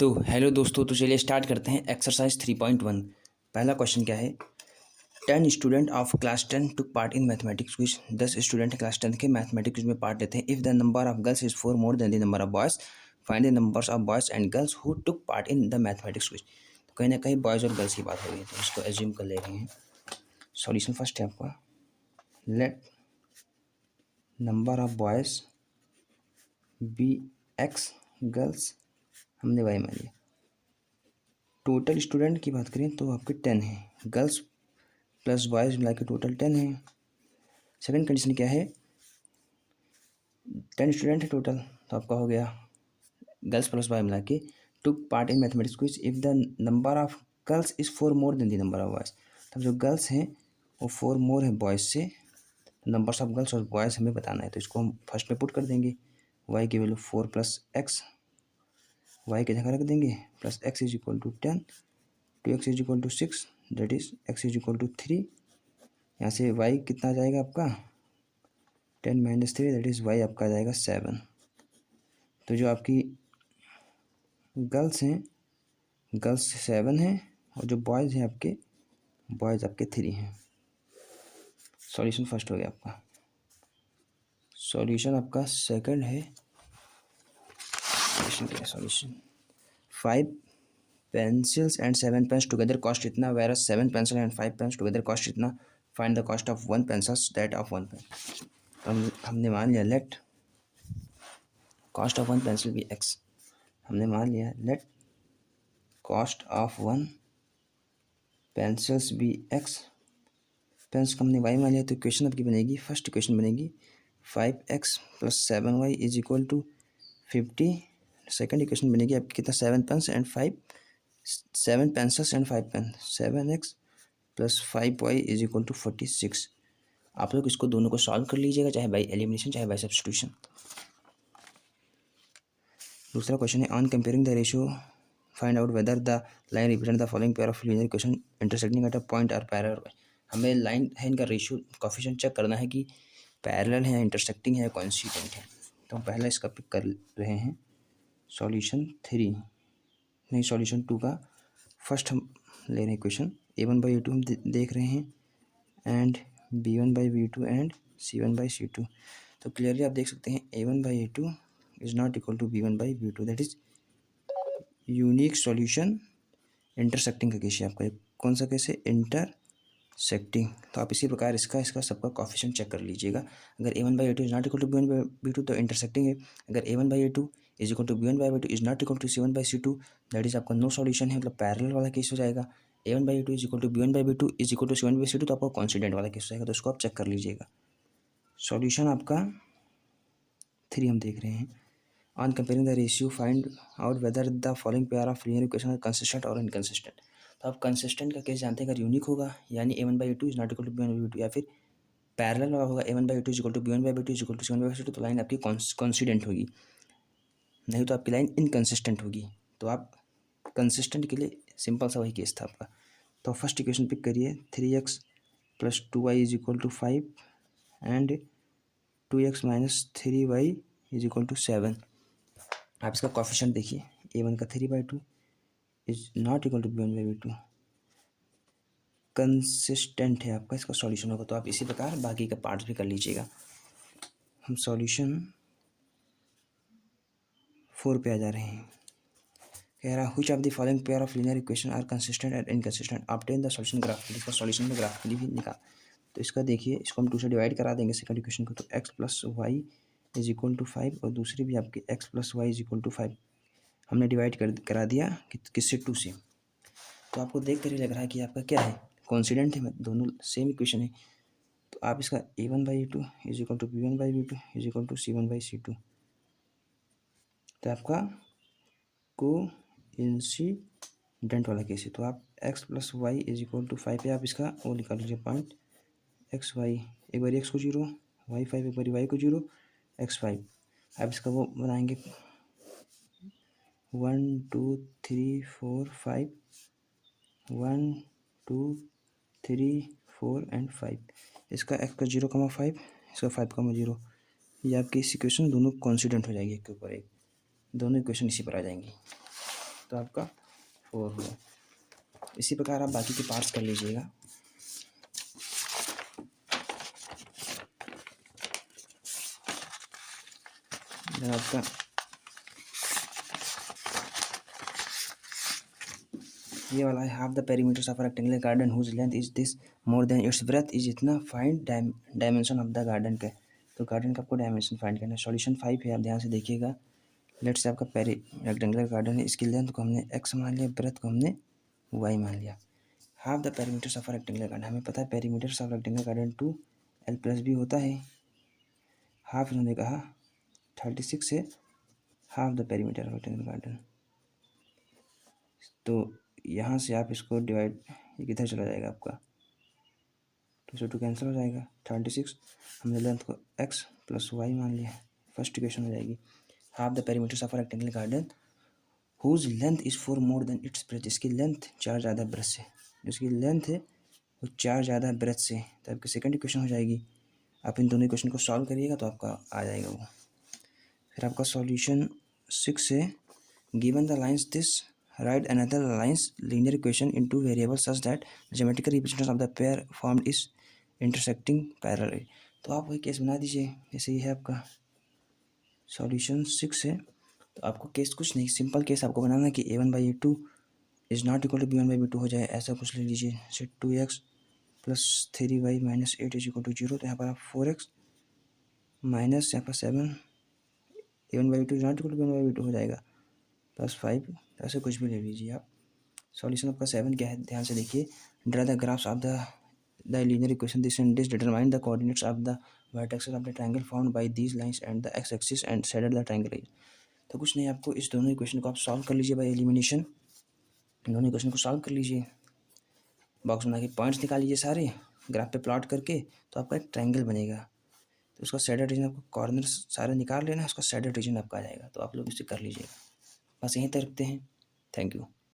तो हेलो दोस्तों, तो चलिए स्टार्ट करते हैं एक्सरसाइज 3.1। पहला क्वेश्चन क्या है। 10 student of class 10 took part in mathematics quiz. 10 student class 10 के मैथमेटिक्स क्विज में पार्ट लेते हैं। If the number of girls is 4 more then the number of boys, find the numbers of boys and girls who took part in the mathematics quiz. तो कहीं ना कहीं boys और girls की बात हो रही है, तो इसको एज्यूम कर ले रहे हैं। सॉल्यूशन फर्स्ट है आपका, let number of boys be x, girls हमने वाई मान लिया। टोटल स्टूडेंट की बात करें तो आपके 10 है, गर्ल्स प्लस बॉयज़ मिला के टोटल 10 है। सेकंड कंडीशन क्या है, 10 स्टूडेंट है टोटल, तो आपका हो गया गर्ल्स प्लस बॉय मिला के took part in mathematics quiz if the number of girls is 4 more then the number of boys. तब जो गर्ल्स हैं वो 4 मोर है बॉयज़ से, नंबर्स ऑफ गर्ल्स और बॉयज़ हमें बताना है, तो इसको हम फर्स्ट में पुट कर देंगे। वाई की वैल्यू 4 प्लस एक्स, वाई की जगह रख देंगे, plus x is equal to 10, 2x is equal to 6, that is x is equal to 3। यहाँ से वाई कितना आ जाएगा आपका 10 माइनस 3, दैट इज़ वाई आपका आ जाएगा 7। तो जो आपकी गर्ल्स हैं, गर्ल्स 7 हैं और जो बॉयज़ हैं आपके, बॉयज़ आपके 3 हैं। सॉल्यूशन फर्स्ट हो गया आपका। सॉल्यूशन आपका सेकंड है, solution 5 pencils and 7 pens together cost इतना, whereas 7 pencil and 5 pens together cost इतना, find the cost of 1 pencil that of 1 pen। हमने मान लिया लेट कॉस्ट ऑफ 1 पेंसिल भी एक्स, हमने मान लिया लेट कॉस्ट ऑफ 1 पेंसिल्स भी एक्स, पेंस को हमने वाई मान लिया, तो इक्वेशन आपकी बनेगी, फर्स्ट इक्वेशन बनेगी 5x plus 7y is equal to 50। Second equation बनेगी आपकी कितना, 7 pens and 5, 7 pencils and 5 pen, 7x plus 5y is equal to 46। आप लोग इसको दोनों को सॉल्व कर लीजिएगा, चाहे बाई एलिमिनेशन चाहे बाई सब्स्टिट्यूशन। दूसरा क्वेश्चन है, on comparing the ratio find out whether the line represent the following pair of linear equation intersecting at a point or parallel. हमें लाइन है इनका रेशियो कोफिशिएंट चेक करना है कि parallel है, इंटरसेक्टिंग है, कोइंसिडेंट है। तो हम पहला इसका पिक कर रहे हैं, सॉल्यूशन 3 नहीं सॉल्यूशन 2 का फर्स्ट हम ले रहे हैं इक्वेशन। a1/a2 हम देख रहे हैं एंड b1/b2 एंड c1/c2। तो क्लियरली आप देख सकते हैं a1/a2 is not equal to b1/b2, that is unique solution intersecting का केस है आपका। कौन सा केस है, इंटरसेक्टिंग। तो आप इसी प्रकार इसका सबका कॉफिशिएंट चेक कर लीजिएगा। अगर a1/a2 is not equal to b1/b2 तो इंटरसेक्टिंग है। अगर a1/a2 is equal to b1/b2 is not equal to c1/c2, that is आपका नो सॉल्यूशन है, मतलब पैरेलल वाला केस हो जाएगा। a1/a2 is equal to b1/b2 is equal to c1/c2 तो आपका कॉन्सिडेंट वाला केस हो जाएगा, तो इसको आप चेक कर लीजिएगा। सॉल्यूशन आपका 3 हम देख रहे हैं, on comparing the ratio find out whether the following pair of linear equation are consistent और इनकंसिस्टेंट। तो आप कंसिस्टेंट का केस जानते हैं, अगर यूनिक होगा यानी a1/a2 is not equal to b1/b2, या फिर पैरेलल वाला होगा a1/a2 is equal to b1/b2 is equal to c1/c2, तो लाइन आपकी कॉन्सिडेंट होगी, नहीं तो आपकी लाइन इनकंसिस्टेंट होगी। तो आप कंसिस्टेंट के लिए सिंपल सा वही केस था आपका। तो फर्स्ट इक्वेशन पिक करिए, 3x plus 2y is equal to 5 and 2x minus 3y is equal to 7। आप इसका कॉफिशिएंट देखिए, a1 का 3/2 is not equal to b1/b2, consistent है आपका, इसका सॉल्यूशन होगा। तो आप इसी प्रकार बाकी का पार्ट्स भी कर लीजिएगा। हम सॉल्यूशन 4 पे आ जा रहे हैं। कह रहा which of the following pair of linear equation are consistent and inconsistent, obtain the solution graphically. इसका सॉल्यूशन में ग्राफिकली भी निकाल। तो इसका देखिए, इसको हम 2 से डिवाइड करा देंगे सेकंड इक्वेशन को, तो x plus y is equal to 5 और दूसरी भी आपकी x plus y is equal to 5 हमने डिवाइड करा दिया किससे, 2 से। तो आपको देख कर ही लग रहा है कि आपका क्या है, कॉन्सिडेंट है, दोनों सेम इक्वेशन है। तो आप इसका a1/a2 is equal to b1/b2 is equal to c1/c2, तो आपका को इंसिडेंट वाला केस है। तो आप x plus y is equal to 5 पे आप इसका वो निकाल लीजिए पॉइंट एक्स वाई, एक बार x को 0, y5 एक बार y को 0, x5। आप इसका वो बनाएंगे 1 2 3 4 5, 1 2 3 4 एंड 5। इसका x का 0,5, इसका 5,0। ये आपकी इस इक्वेशन दोनों कॉन्सिडेंट हो जाएगी, एक के ऊपर एक, दोनों इक्वेशन इसी पर आ जाएंगी। तो आपका 4 हुआ। इसी प्रकार आप बाकी के पार्ट्स कर लीजिएगा। देन आपका ये वाला है, half the perimeters of rectangular garden whose length is this more than its breadth is इतना, find dimension of the garden का। तो गार्डन का आपको डायमेंशन फाइंड करना है। सॉल्यूशन 5 है, आप ध्यान से देखिएगा। लेट्स से आपका रेक्टेंगुलर गार्डन है, इसकी लेंथ को हमने x मान लिया, ब्रेथ को हमने y मान लिया। Half the perimeters of rectangular garden, हमें पता है perimeters of rectangular garden 2l+b होता है। हाफ इन्होंने कहा 36 है half the perimeter of rectangular garden. तो यहाँ से आप इसको डिवाइड, ये किधर चला जाएगा आपका, 2 से 2 कैंसिल हो जाएगा। 36 हमने लेंथ को x + y मान लिया, फर्स्ट इक्वेशन हो जाएगी। Half the perimeters of rectangular garden whose length is 4 more than its breadth, इसकी लेंथ 4 ज़्यादा ब्रेथ से, जिसकी लेंथ है वो 4 ज़्यादा ब्रेथ से, तो आपकी सेकंड इक्वेशन हो जाएगी। आप इन दोनों इक्वेशन को सॉल्व करिएगा तो आपका आ जाएगा वो। फिर आपका सॉल्यूशन 6 है, given the lines this right another lines linear equation in two variable such that geometrical representation of the pair formed is intersecting parallel. तो आप वही केस बना दीजिए, जैसे ये है आपका सॉल्यूशन 6 है। तो आपको केस कुछ नहीं, सिंपल केस आपको बनाना है कि a1/a2 is not equal to b1/b2 हो जाए, ऐसा कुछ ले लीजिए। जैसे 2x + 3y - 8 is equal to 0, तो यहाँ पर आप 4x माइनस यहाँ पर 7 a1/b2 is not equal to b1/b2 हो जाएगा, +5, ऐसे कुछ भी ले लीजिए आप। सॉल्यूशन आपका 7 क्या है, ध्यान से देखिए। Draw the graphs of the linear equation this and this, determine the coordinates of the vertexes of the triangle formed by these lines and the x axis and shaded the triangle. तो कुछ नहीं, आपको इस दोनों equation को आप solve कर लीजिए बाय एलिमिनेशन। दोनों इक्वेशन को सॉल्व कर लीजिए, बॉक्स बना के पॉइंट्स निकाल लीजिए सारे, ग्राफ पे प्लॉट करके, तो आपका एक ट्रायंगल बनेगा। तो उसका शेडेड रीजन आपको कॉर्नर सारे निकाल लेना, उसका शेडेड रीजन आपका आ जाएगा। तो आप लोग इसे कर लीजिएगा। बस यहीं तक रखते हैं। Thank you.